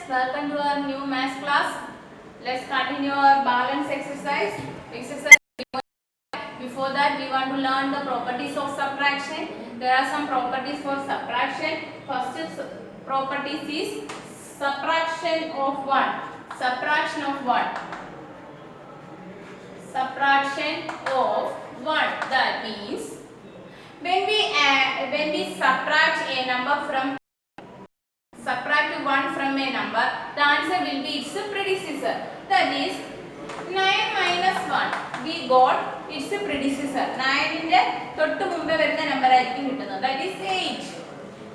welcome to our new math class. Let's continue our balance exercise. Before that, we want to learn the properties of subtraction. There are some properties for subtraction. First properties is subtraction of 1. Subtraction of 1. Subtraction of 1. That means when we subtract a number from subtract 1 from a number, the answer will be its predecessor. That is 9 minus 1. We got its predecessor. 9 ന്റെ തൊട്ട് മുമ്പേ വരുന്ന number ആയിരിക്കും കിട്ടുന്നത്. That is 8.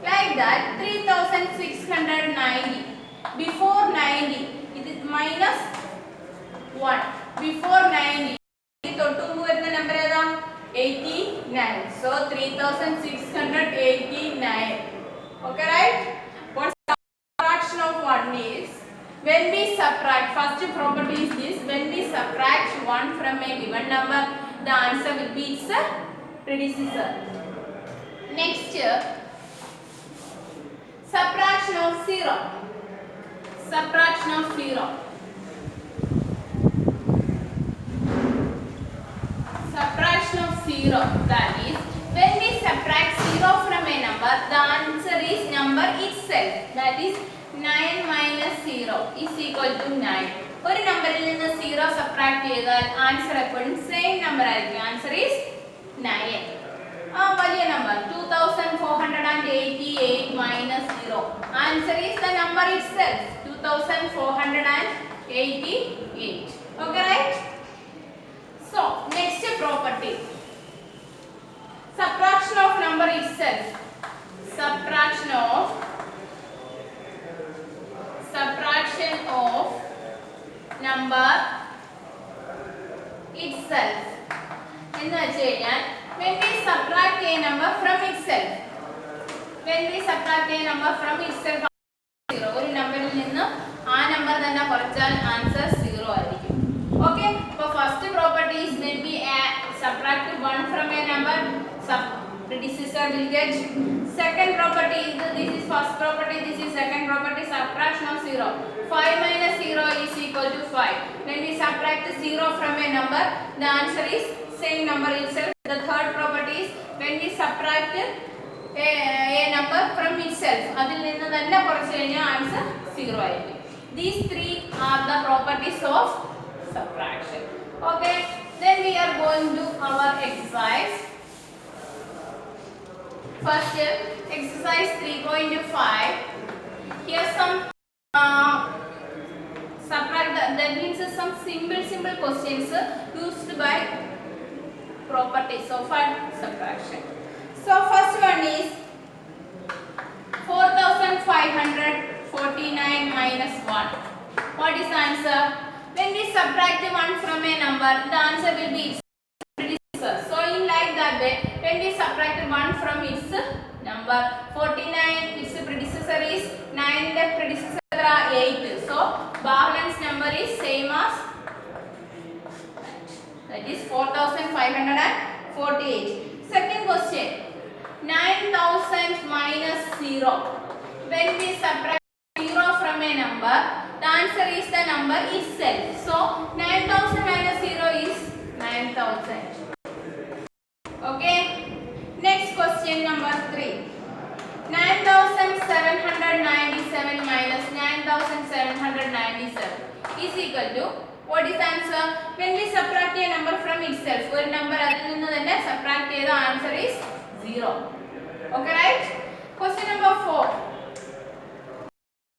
Like that 3690. Before 90 it is minus 1. Before 90 തൊട്ട് മുമ്പ് വരുന്ന number ഏതാ? 89. So 3689. Okay, right? Subtraction of 1 is when we subtract, first property is this, when we subtract 1 from a given number, the answer will be its predecessor. Next, subtraction of 0. Subtraction of 0. Subtraction of 0, that is when we subtract 0 from a number, the answer is number itself. That is 9 minus 0 is equal to 9. ഒരു നമ്പറിൽ നിന്ന് 0 subtract ചെയ്താൽ answer എപ്പോഴും same number ആയിരിക്കും. Answer is 9. വലിയ number 2488 minus 0. Answer is the number itself 2488. Okay, right? So, next property. Subtraction of number itself. Subtraction of number itself. എന്ന് വെച്ച് കഴിഞ്ഞാൽ when we subtract a number from itself. When we subtract a number from itself 0. ഒരു നമ്പറിൽ നിന്ന് ആ number തന്നെ കുറച്ചാൽ answer 0 ആയിരിക്കും. Okay, so first property is when we subtract 1 from a number, predecessor will get. Second property is this is first property, this is second property, subtraction of 0. 5 minus 0 is equal to 5. When we subtract 0 from a number, the answer is same number itself. The third property is when we subtract a number from itself, അതിൽ നിന്ന് തന്നെ കുറച്ച് കഴിഞ്ഞാൽ answer 0 ആയിരിക്കും. These three are the properties of subtraction. Okay, then we are going to our exercise. First, exercise 3.5. Here some subtract, that means some simple questions used by properties of subtraction. So first one is 4549 minus 1. What is the answer? When we subtract 1 from a number, the answer will be its predecessor. So in like that way, when we subtract 1 from its number, 49 its predecessor is 9, the predecessor 8. So balance number is same as that is 4548. Second question, 9000 minus 0. When we subtract 0 from a number, the answer is the number itself. So 9000 minus 0 is 9000. Okay. Next question number 3. 9797 minus 9797 is equal to, what is the answer? When we subtract a number from itself, ഒരു number അതിൽ നിന്ന് തന്നെ subtract ചെയ്ത answer is 0. Okay, right? Question number 4.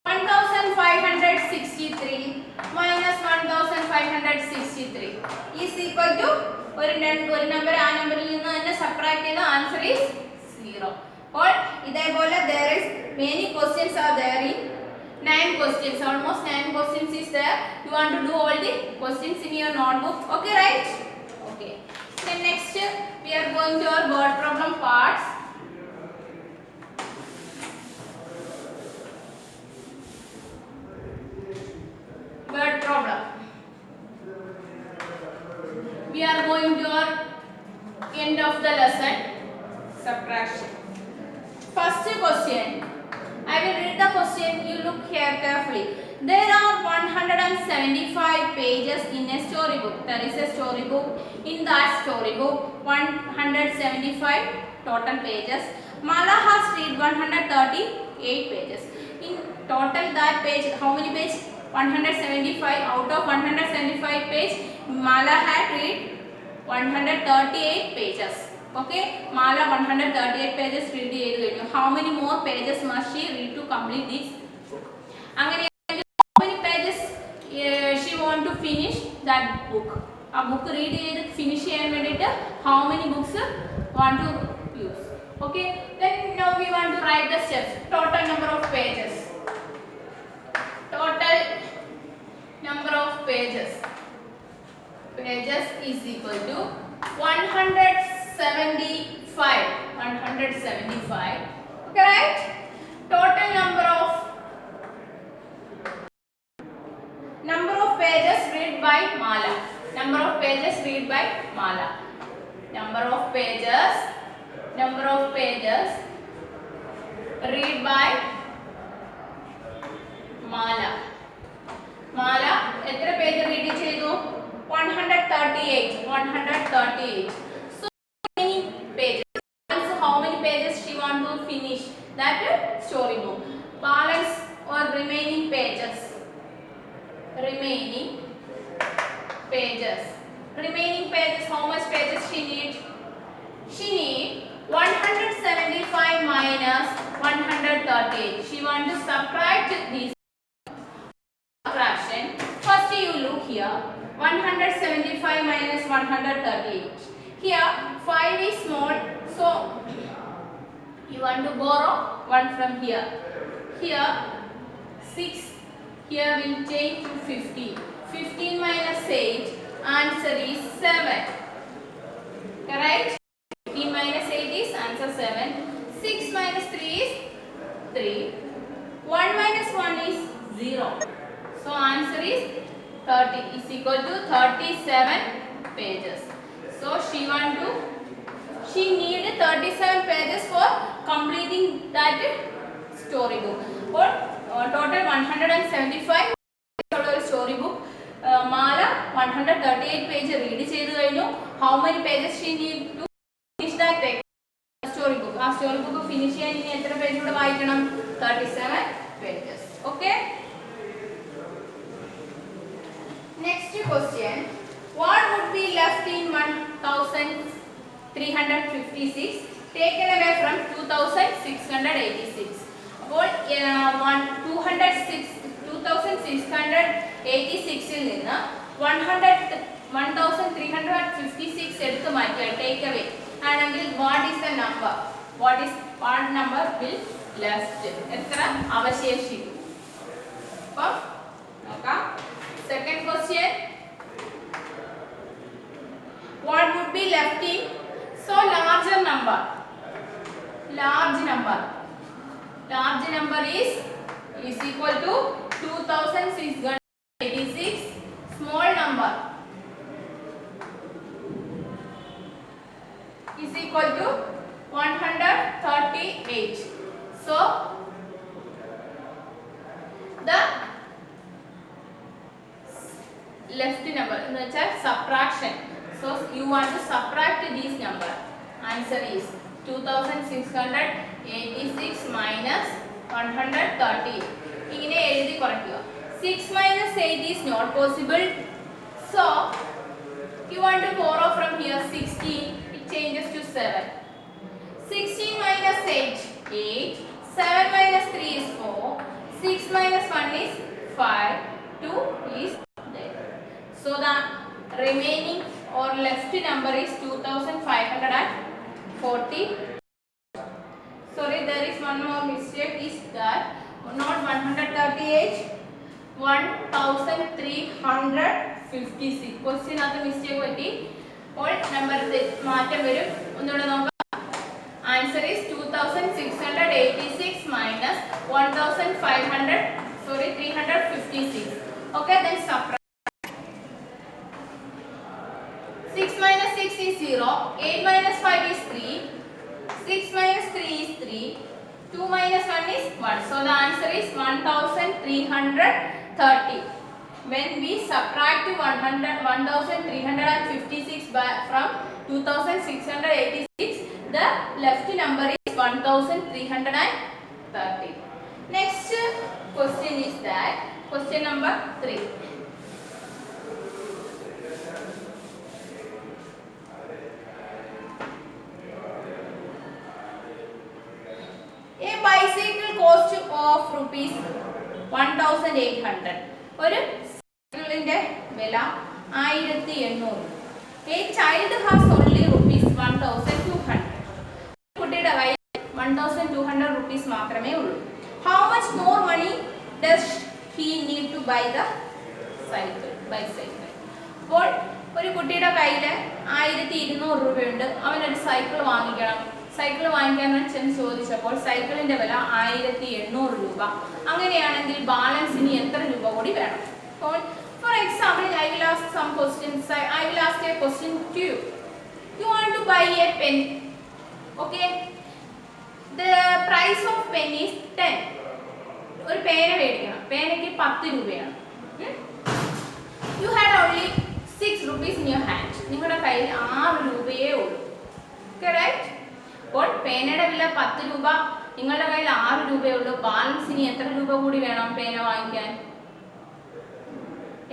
1563 minus 1563 is equal to ഒരു number ആ നമ്പറിൽ നിന്ന് തന്നെ സബ്ട്രാക്ട് ചെയ്ത ആൻസർ ഈസ് 0. അപ്പോൾ ഇതേപോലെ there is many questions are there in 9 questions, almost 9 questions is there. You want to do all the questions in your notebook. Okay, right? Okay, then next we are going to our word problem parts. Word problem. We are going to our end of the lesson, subtraction. First question, I will read the question. You look here carefully. There are 175 pages in a storybook. There is a storybook. In that storybook, 175 total pages. Mala has read 138 pages. In total that page, how many pages? 175. Out of 175 page, Mala had read 138 pages. Okay, Mala 138 pages read ചെയ്തു. How many more pages must she read to complete this book? അങ്ങനെ how many pages she want to finish that book? ആ book read ചെയ്ത് finish ചെയ്യാൻ വേണ്ടിയിട്ട് how many books want to use? Okay, then now we want to write the steps. Total number of pages. Total number of pages. Pages is equal to 175. 175. Correct? Total number of pages read by Mala. Number of pages read by Mala. Number of pages read by Mala. Mala എത്ര page read ചെയ്തു? 138. So many pages. Also how many pages she want to finish that storybook? Balance or remaining pages. Remaining pages. How much pages she need? She need 175 minus 138. She want to subtract these fraction. First you look here. 175 minus 138. Here 5 is small, so you want to borrow 1 from here. Here 6. Here will change to 15. 15 minus 8. Answer is 7. Correct? 15 minus 8 is answer 7. 6 minus 3 is 3. 1 minus 1 is 0. So answer is 30 is equal to 37 pages. So she need 37 pages for completing that storybook. For total 175 storybook. Mala 138 pages read ചെയ്തു കഴിഞ്ഞു. How many pages she need to finish that storybook? ആ storybook finish ചെയ്യാൻ ഇനി എത്ര page കൂടെ വായിക്കണം? 37 pages. Okay? Next question. What would be left in 1356 taken away from 2686? അപ്പോൾ 2686 ൽ നിന്ന് 1356 എടുത്ത് മാറ്റിയാൽ ടേക്ക് അവേ ആണെങ്കിൽ what is the number? What number will left? എത്ര അവശേഷിക്കും? അപ്പോൾ നോക്കാം. Second question. What would be left in so larger number? Large number is equal to 2686. Small number is equal to 138. So the left number in the subtraction. So you want to subtract this number. Answer is 2686 minus 130. ഇങ്ങനെ എഴുതി കുറയ്ക്കുക. 6 minus 8 is not possible. So you want to borrow from here 16. It changes to 7. 16 minus 8 8. 7 minus 3 is 4. 6 minus 1 is 5. 2 is there. So the remaining or left number is 2540. Sorry, there is one more mistake is that not 138, 1356. Question at the mistake പറ്റി. All number മാറ്റം വരും. ഒന്നുകൂടെ നോക്കാം. Answer is 2686 minus 356. Okay, then subtract. 6 minus 6 is 0. 8 minus 5 is 3. 6 minus 3 is 3. 2 minus 1 is 1. So the answer is 1330. When we subtract 1356 from 2686, the left number is 1330. Next question is that question number 3. A bicycle cost of rupees 1800. ഒരു സൈക്കിളിന്റെ വില 1800. A child has only rupees 1200. കുട്ടിയുടെ കയ്യിൽ 1200 rupees മാത്രമേ ഉള്ളൂ. How much more money does he need to buy the bicycle? അപ്പോൾ ഒരു കുട്ടിയുടെ കയ്യിൽ 1200 രൂപയുണ്ട്. അവനൊരു സൈക്കിൾ വാങ്ങിക്കണം. സൈക്കിൾ വാങ്ങിക്കാനാണ് ചെന്ന് ചോദിച്ചപ്പോൾ സൈക്കിളിന്റെ വില 1800 രൂപ. അങ്ങനെയാണെങ്കിൽ ബാലൻസ് ഇനി എത്ര രൂപ കൂടി വേണം? അപ്പോൾ for example I will ask some questions. I will ask a question to you. You want to buy a pen. Okay, the price of pen is 10. ഒരു പേന മേടിക്കണം. പേനയ്ക്ക് 10 രൂപയാണ്. You had only 6 rupees in your hand. നിങ്ങളുടെ കയ്യിൽ 6 രൂപയേ ഉള്ളൂ. Correct? അപ്പോൾ പേനയുടെ വില 10 രൂപ, നിങ്ങളുടെ കയ്യിൽ 6 രൂപയേ ഉള്ളൂ. ബാലൻസ് ഇനി എത്ര രൂപ കൂടി വേണം പേന വാങ്ങിക്കാൻ?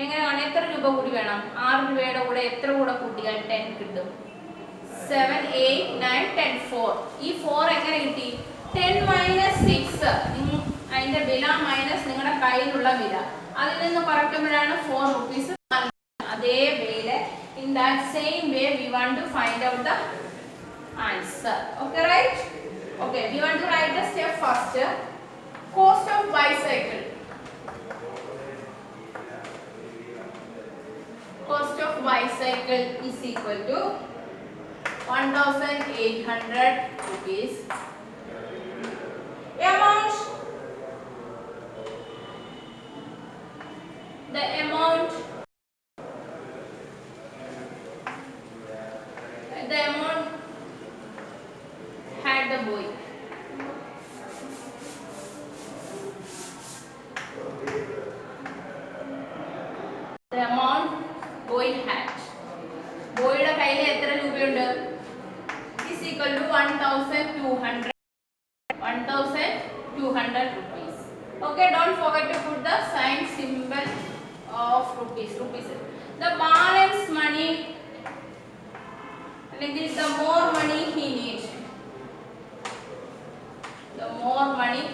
എങ്ങനെയാണ്? എത്ര രൂപ കൂടി വേണം? 6 രൂപയുടെ കൂടെ എത്ര കൂടെ കൂട്ടിയാൽ 10 കിട്ടും? 7, 8, 9, 10, 4. ഈ 4 എങ്ങനെ കിട്ടി? 10 minus 6. അതിന്റെ വില മൈനസ് നിങ്ങളുടെ കയ്യിലുള്ള വില, അതിൽ നിന്ന് കുറയ്ക്കുമ്പോഴാണ് 4 rupees. അതേ വേയില് in that same way we want to find out the answer. Okay, right? Okay, we want to write the step first. Cost of bicycle. Cost of bicycle is equal to 1800 rupees. Amount. The amount had the boy. The amount boy had. ബോയുടെ കയ്യിൽ എത്ര രൂപയുണ്ട്? is equal to 1200 rupees. Okay, don't forget to put the sign symbol of rupees. The balance money, അല്ലെങ്കിൽ the more money he needs. The more money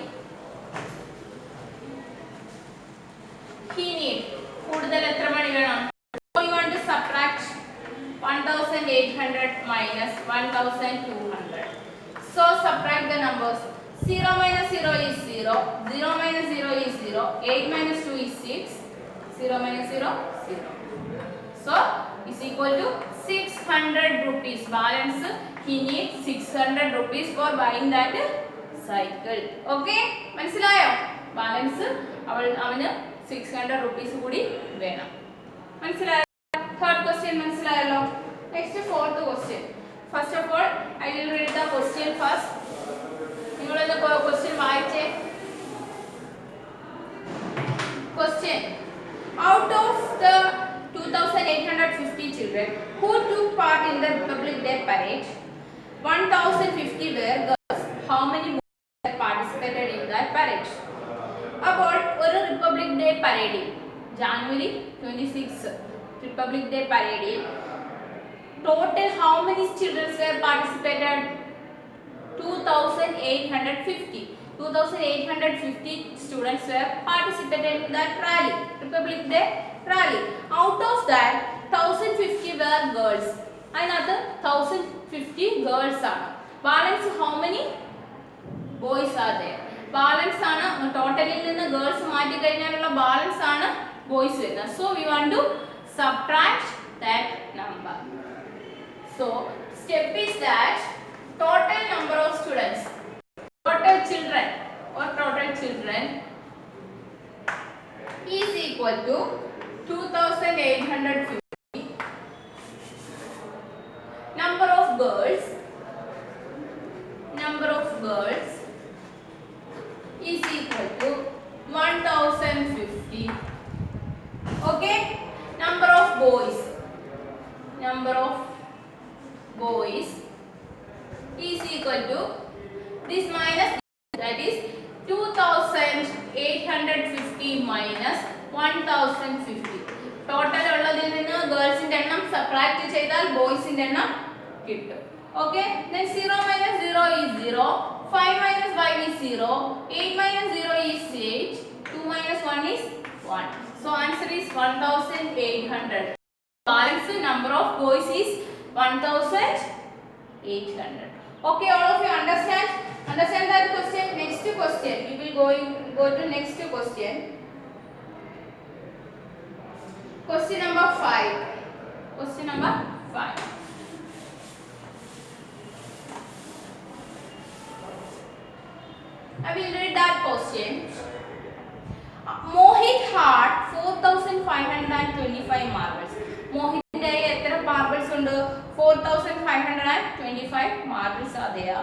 he needs. കൂടുതൽ എത്ര മണി വേണം? So you want to subtract 1800 minus 1200. So subtract the numbers. 0 minus 0 is 0. 0 minus 0 is 0. 8 minus 2 is 6. 0 minus 0, 0. So is equal to 600 rupees. Balance he needs 600 rupees for buying that cycle. Okay, മനസ്സിലായോ? Balance അവന് 600 rupees കൂടി വേണം. മനസ്സിലായോ? Third question മനസ്സിലായല്ലോ. Next fourth question. First of all I will read the question first. നിങ്ങളൊന്ന് question വായിച്ചേ. Question: out of the 2850 children who took part in the Republic Day parade, 1050 were girls. How many boys participated in that parade? അപ്പോൾ ഒരു republic day പരേഡിൽ January 26 republic day പരേഡിൽ total how many children were participated? 2850. 2850 students were participated in that rally, Republic Day rally. Out of that 1050 were girls. Another 1050 girls are. Balance how many boys are there? Balance ആണ് ടോട്ടലിൽ നിന്ന് girls മാറ്റി കഴിഞ്ഞാലുള്ള balance ആണ് boys വരുന്നത്. So we want to subtract that number. So step is that total number of students, total children is equal to 2850. Number of girls Okay, number of boys is equal to this minus that is 2850 minus 1050. Total ഉള്ളതിൽ നിന്ന് ഗേൾസിന്റെ എണ്ണം subtract ചെയ്താൽ ബോയ്സിന്റെ എണ്ണം കിട്ടും. Okay, then 0 minus 0 is 0, 5 minus 5 is 0, 8 minus 0 is 8, 2 minus 1 is 1. So answer is 1800. Balance number of boys is 1800. Okay, all of you understand that question. Next question, we will go to next question. Question number 5. I will read that question. Mohit had 4525 marbles. Mohitinte എത്ര marbles ഉണ്ട്? 4525 marbles are there.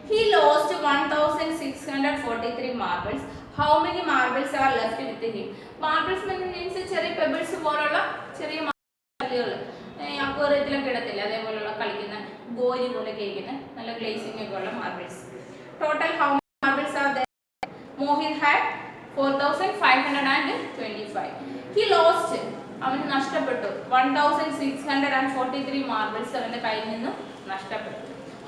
He lost 1643 marbles. How many marbles are left with him? Marbles means ചെറിയ pebbles പോലുള്ള ചെറിയ കല്ലുകൾ അക്വേറിയത്തിലൊക്കെ ഇടത്തില്ല, അതേപോലെയുള്ള കളിക്കുന്ന ഗോലി പോലെ കേൾക്കുന്ന നല്ല ഗ്ലേസിംഗ് ഒക്കെ ഉള്ള marbles. Total how many marbles are there? Mohit had 4525. He lost, അവന് നഷ്ടപ്പെട്ടു 1643 marbles അവന്റെ കയ്യിൽ നിന്ന് നഷ്ടപ്പെട്ടു.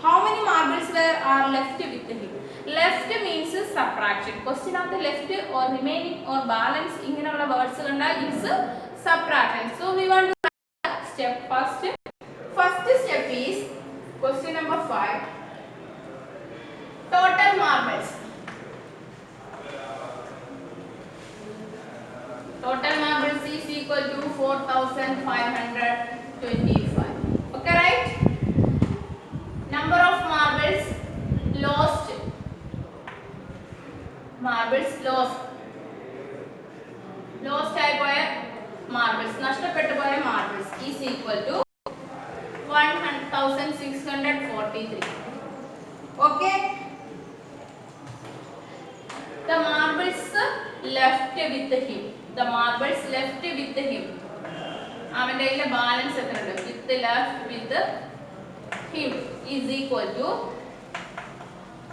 How many marbles are left with him? Left means subtraction. Question of the left or remaining or balance ഇങ്ങനെയുള്ള words കണ്ടാൽ is subtraction. So we want to step first. First step is question number 5. Total marbles. Total marbles is equal to 4525. Okay, right? Number of marbles lost. Lost ആയി പോയ marbles, നഷ്ടപ്പെട്ടു പോയ marbles is equal to 1643. Okay. The marbles left with him. അവന്റെ കയ്യിലെ balance എത്രയുണ്ട്? With left with him is equal to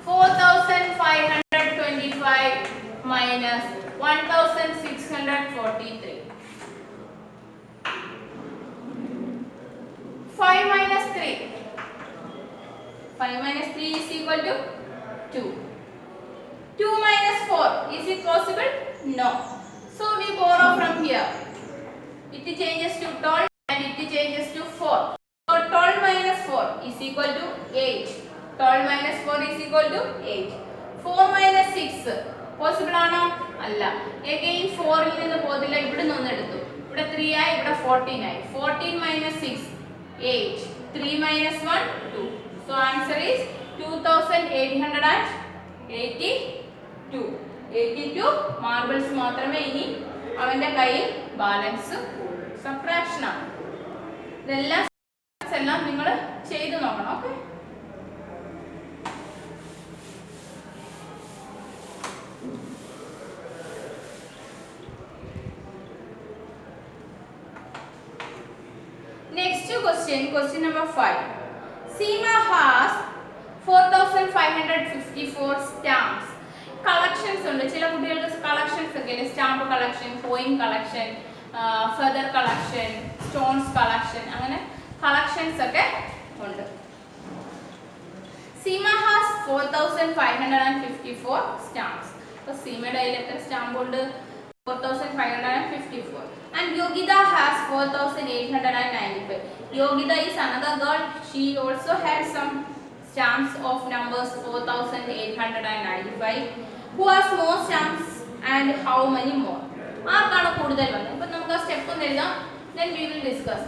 4525 minus 1643. 5 minus 3. 5 minus 3 is equal to 2. 2 minus 4. Is it possible? No. So we borrow from here. It changes to 12 and it changes to 4. So 12 minus 4 is equal to 8. 12 minus 4 is equal to 8. 4 minus 6 possible ആണോ? അല്ല. Again 4 ൽ നിന്ന് പോതില്ല, ഇവിടെ നിന്ന് എടുത്തു. ഇവിടെ 3 ആയി, ഇവിടെ 14 ആയി. 14 minus 6 8. 3 minus 1 2. So answer is 2882. 82 marbles മാത്രമേ ഇനി അവന്റെ കയ്യിൽ ബാലൻസ് സബ്ട്രാക്ഷൻ ആണ്. ഇതെല്ലാം നിങ്ങൾ ചെയ്തു നോക്കണം. Okay, next question number 5. Seema has 4554 stamps. Collections ഉണ്ട്. ചില കുട്ടികൾക്ക് കളക്ഷൻസ് ഒക്കെ ഇല്ലേ? Stamp collection, coin collection, feather collection, stones collection, അങ്ങനെ കളക്ഷൻസ് ഒക്കെ ഉണ്ട്. Seema has 4554 stamps. അപ്പോൾ സീമയുടെ കയ്യിൽ എത്ര സ്റ്റാമ്പ് ഉണ്ട്? 4554. And Yogita has 4895. Yogita is another girl. She also has some stamps of numbers 4895. Who has more stamps and how many more? ആർക്കാണ് കൂടുതൽ വന്നത്? ഇപ്പോൾ നമുക്ക് ആ സ്റ്റെപ്പ് ഒന്ന് എഴുതാം. Then we will discuss.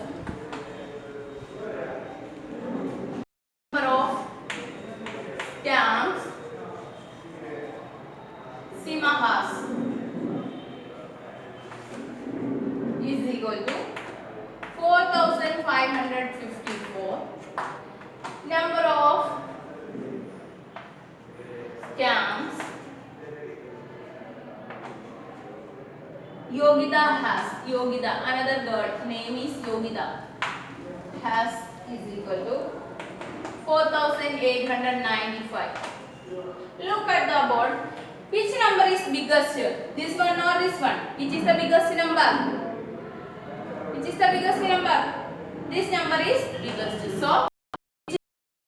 Number of stamps Seema has is equal to 4554. Number of stamps Yogita has. Yogita, another girl. Name is Yogita. Has is equal to 4895. Look at the board. Which number is biggest? This one or this one? Which is the biggest number? Which is the biggest number? This number is biggest. So,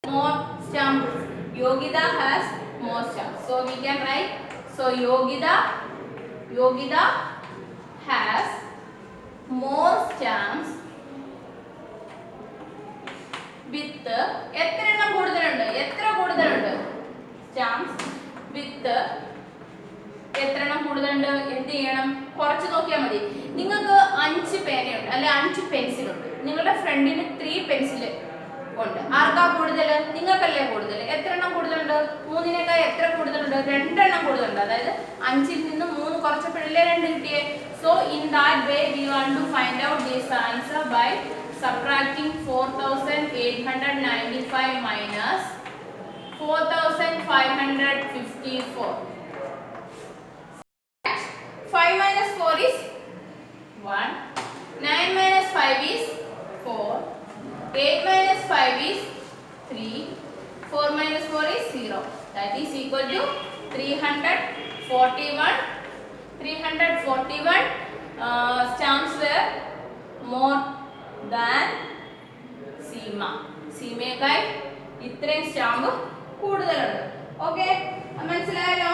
more stamps. Yogita has more stamps. So, we can write. So, Yogita has more stamps with എത്ര എണ്ണം കൂടുതലുണ്ട്? Stamps with എത്ര എണ്ണം കൂടുതലുണ്ട്? എന്ത് ചെയ്യണം? കുറച്ച് നോക്കിയാൽ മതി. നിങ്ങൾക്ക് 5 പേനയുണ്ട് അല്ലെ 5 പെൻസിലുണ്ട്. നിങ്ങളുടെ ഫ്രണ്ടിന് 3 പെൻസിൽ ഉണ്ട്. ആർക്കാ കൂടുതൽ? നിങ്ങൾക്കല്ലേ കൂടുതൽ. എത്ര എണ്ണം കൂടുതലുണ്ട്? 3നേക്കാൾ എത്ര കൂടുതലുണ്ട്? 2 എണ്ണം കൂടുതലുണ്ട്. അതായത് 5ൽ നിന്ന് 3 കുറച്ചപ്പോഴല്ലേ 2 കിട്ടിയേ. So in that way we want to find out this answer by subtracting 4895 minus 4554. 5 minus 4 is 1. 9 minus 5 is 4. 8 minus 5 is 3. 4 minus 4 is 0. That is equal to 341. 341 stamps were more than Seema. Seemയേക്കാൾ ഇത്രയും stamp കൂടുതലുണ്ട്. Okay, മനസ്സിലായല്ലോ?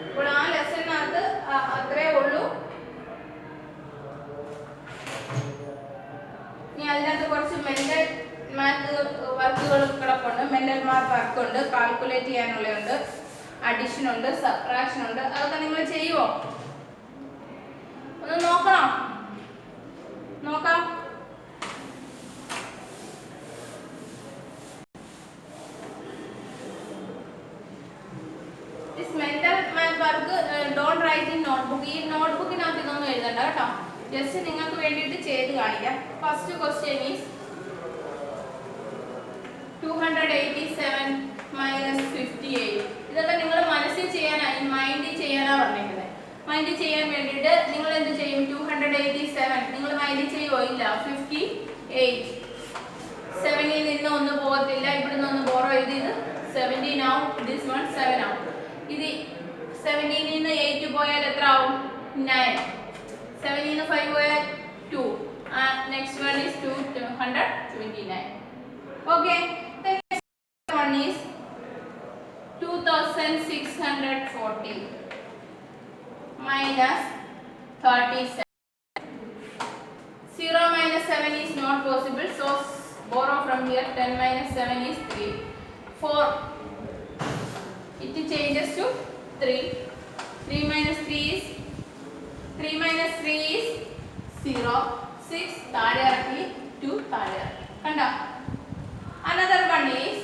അപ്പോൾ ആ ലെസണിനകത്ത് അത്രേ ഉള്ളൂ. ഇനി അതിനകത്ത് കുറച്ച് മെന്റൽ മാത്ത് വർക്കുകൾ കിടപ്പുണ്ട്. മെന്റൽ മാർക്ക് വർക്കുണ്ട്, കാൽക്കുലേറ്റ് ചെയ്യാനുള്ളതുണ്ട്, അഡിഷൻ ഉണ്ട്, സബ്ട്രാക്ഷൻ ഉണ്ട്. അതൊക്കെ നിങ്ങൾ ചെയ്യുമോ? ഒന്ന് നോക്കാം. This mental math work don't write in notebook. ഈ നോട്ട്ബുക്കിനകത്ത് ഇതൊന്നും എഴുതണ്ട കേട്ടോ. ജസ്റ്റ് നിങ്ങൾക്ക് വേണ്ടിയിട്ട് ചെയ്ത് കാണിക്കാം. First question is 287 minus 58. ഇതൊക്കെ നിങ്ങൾ മനസ്സിൽ ചെയ്യാനാണ്, മൈൻഡിൽ ചെയ്യാനാണ് പറഞ്ഞിരിക്കുന്നത്. മൈൻഡിൽ ചെയ്യാൻ വേണ്ടിയിട്ട് നിങ്ങൾ എന്ത് ചെയ്യും? 287 നിങ്ങൾ മൈൻഡിൽ ചെയ്യുമോ? ഇല്ല. 58 7ൽ നിന്ന് ഒന്നും പോകത്തില്ല. ഇവിടുന്ന് ഒന്ന് ബോറോ ചെയ്ത് ഇത് 17 ആവും. ദിസ് വൺ 7 ആവും. ഇത് 17ൽ നിന്ന് 8 പോയാൽ എത്ര ആവും? 9. 7ൽ നിന്ന് 5 പോയാൽ 2. Next one is 229. Okay. The next one is 2640 minus 37. 0 minus 7 is not possible. So borrow from here. 10 minus 7 is 3. 4. It changes to 3. 3 minus 3 is 0. 6 താഴെ ഇറക്കി, 2 താഴെ ഇറക്കി. കണ്ടോ? Another one is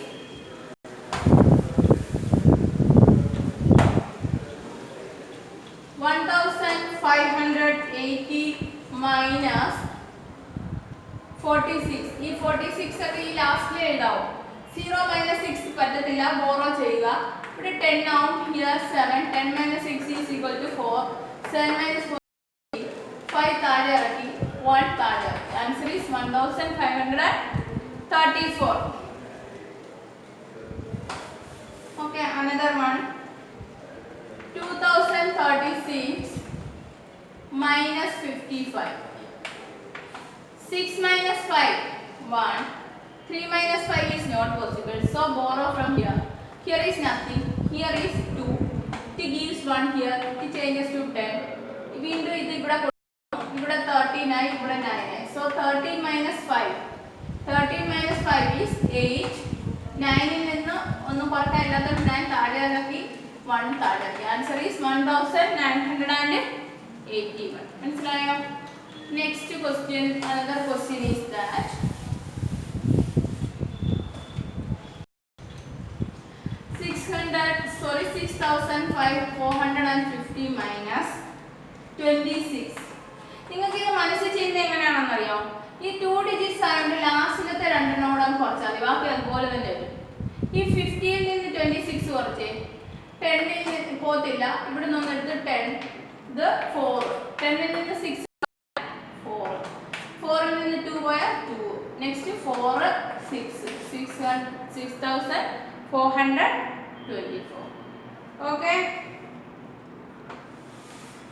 1580 minus 46. ഈ 46 ഒക്കെ ഈ ലാസ്റ്റിൽ എഴുതാവും. 0 minus 6 പറ്റത്തില്ല, ബോറോ ചെയ്യുക. ഇവിടെ 10 ആവും. Here 7. 10 minus 6 is equal to 4. 7 minus 4 5 താഴെ ഇറക്കി, 1 താഴെ ഇറക്കി. Answer is 1534. Okay, another one. 2036 minus 55. 6 minus 5 1. 3 minus 5 is not possible. So borrow from here. Here is nothing. Here is 2. It gives 1 here. It changes to 10. വീണ്ടും ഇത് ഇവിടെ 13 ആയി, ഇവിടെ 9 ആയി. So 13 minus 5. 13 minus 5 is 8. 9ൽ നിന്ന് ഒന്നും പുറത്തായില്ലാത്ത 9 താഴെ ഇറക്കി, 1 താഴെ ഇറക്കി. Answer is 1981. മനസ്സിലായോ? Next question, another question is that 6450 minus 26. നിങ്ങൾക്ക് ഇത് മനസ്സിൽ ചെയ്യുന്നത് എങ്ങനെയാണെന്ന് അറിയാം? ഈ 2 ഡിജിറ്റ്സ് ആയതുകൊണ്ട് ലാസ്റ്റിലത്തെ രണ്ടെണ്ണോടും കുറച്ചാൽ മതി, ബാക്കി അതുപോലെ തന്നെ വരും. ഈ 50ൽ നിന്ന് 26 കുറച്ചേ, 10ൽ പോകത്തില്ല, ഇവിടെ നിന്ന് എടുത്ത് 10, ഇത് 4. 10 ൽ നിന്ന് 6 4 4 ൽ നിന്ന് 2 പോയാൽ 2 next 4 6 6424 okay.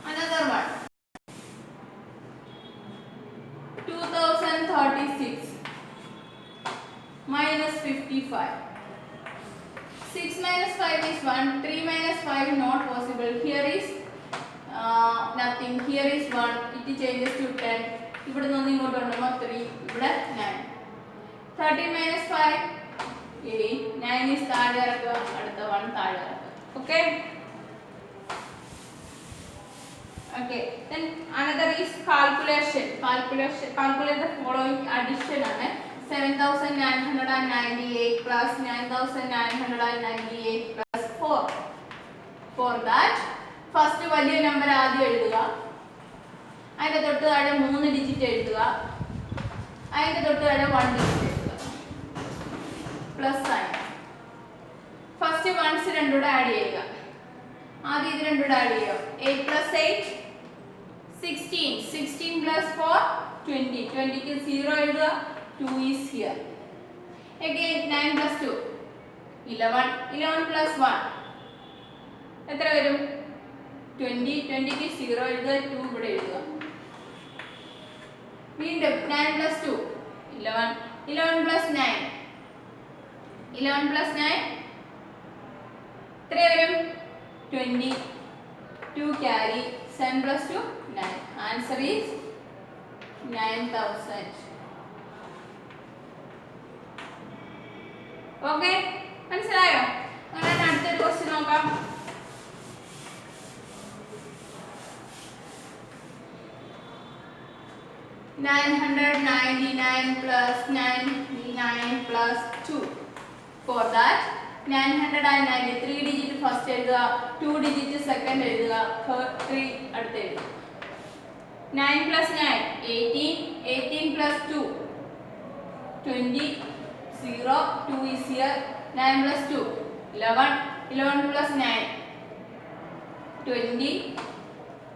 Another one 2036 minus 55. 6 minus 5 is 1. 3 minus 5 not possible. Here is nothing. Here is 1. It changes to 10. ഇവിടെ നിന്ന് ഇങ്ങോട്ട് കൊണ്ടുവരുമ്പോൾ 3. ഇവിടെ 9. 13 minus 5 8. 9 is താഴെ ഇറക്കുക. അടുത്ത 1 താഴെ ഇറക്കുക. Okay. Okay. Then another is calculation. Calculate the following addition. 7998 plus 9998 plus 4. For that, first വലിയ നമ്പർ ആദ്യം എഴുതുക. അതിന്റെ തൊട്ട് താഴെ 3 ഡിജിറ്റ് എഴുതുക. അതിന്റെ തൊട്ട് താഴെ 1 ഡിജിറ്റ് എഴുതുക. Plus sign. ഫസ്റ്റ് വൺസ് രണ്ടുകൂടെ ആഡ് ചെയ്യുക. ആദ്യം ഇത് രണ്ടുകൂടെ ആഡ് ചെയ്യുക. 8 plus 8 16. 16 plus 4 20. 20 ക്ക് 0 എഴുതുക. 2 is here. Again 9 plus 2 11. 11 plus 1 എത്ര വരും? 20. 20 ക്ക് 0 എഴുതുക. 2 ഇവിടെ എഴുതുക. വീണ്ടും 9 plus 2 11. 11 plus 9 11 plus 9 എത്ര വരും? 20. 2 carry. 7 plus 2 9. Answer is 9000. Okay, മനസ്സിലായോ? അങ്ങനെ അടുത്തൊരു ക്വസ്റ്റ്യൻ നോക്കാം. (999 plus 99 plus 2). For that 990 3 digit first എഴുതുക, 2 digit second എഴുതുക, 3 അടുത്ത എഴുതുക. 9 plus 9 18. 18 plus 2 20. 0. 2 is here. 9 plus 2 11. 11 plus 9 20.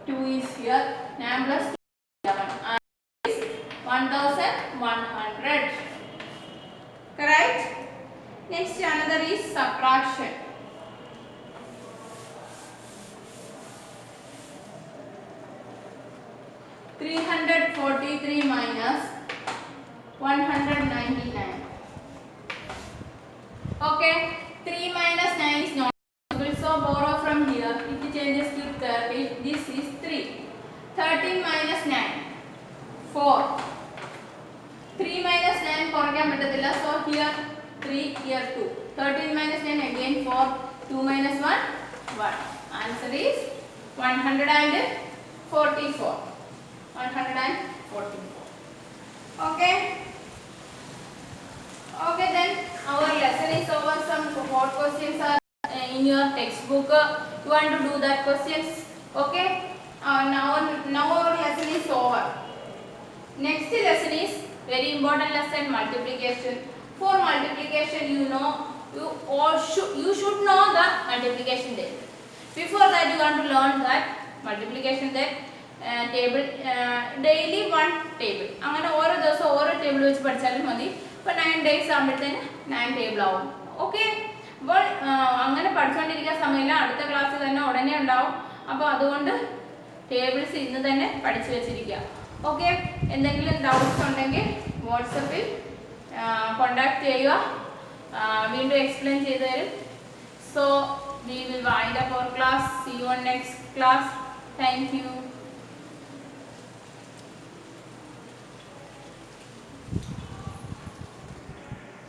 2 is here. 9 plus 2 11. Answer is 1100. Correct? Next another is subtraction. (343 minus 199). Okay, 3 minus 9 is not possible, so borrow from here. It changes to 30. This is 3. 13 minus 9 4. 3 minus 9 കുറയ്ക്കാൻ പറ്റത്തില്ല, so here 3, here 2. 13 minus 9 again 4. 2 minus 1 1. Answer is 144. 144. Okay. Okay, then our lesson is over. Some hot questions are in your textbook. You want to do that questions? Okay. Now our lesson is over. Next lesson is very important lesson, multiplication. For multiplication, you should know the multiplication table. Before that, you want to learn that multiplication table, daily one table. അങ്ങനെ ഓരോ ദിവസം ഓരോ table വെച്ച് പഠിച്ചാലും മതി. ഇപ്പോൾ 9 days ആകുമ്പോഴത്തേന് 9 table ആവും. Okay, അപ്പോൾ അങ്ങനെ പഠിച്ചുകൊണ്ടിരിക്കാൻ സമയമില്ല, അടുത്ത ക്ലാസ്സിൽ തന്നെ ഉടനെ ഉണ്ടാവും. അപ്പോൾ അതുകൊണ്ട് ടേബിൾസ് ഇന്ന് തന്നെ പഠിച്ചു വെച്ചിരിക്കുക. ഓക്കെ, എന്തെങ്കിലും ഡൗട്ട്സ് ഉണ്ടെങ്കിൽ വാട്സപ്പിൽ കോണ്ടാക്ട് ചെയ്യുക, വീണ്ടും എക്സ്പ്ലെയിൻ ചെയ്തു തരും. So we will wind up our class. See you on next class. Thank U.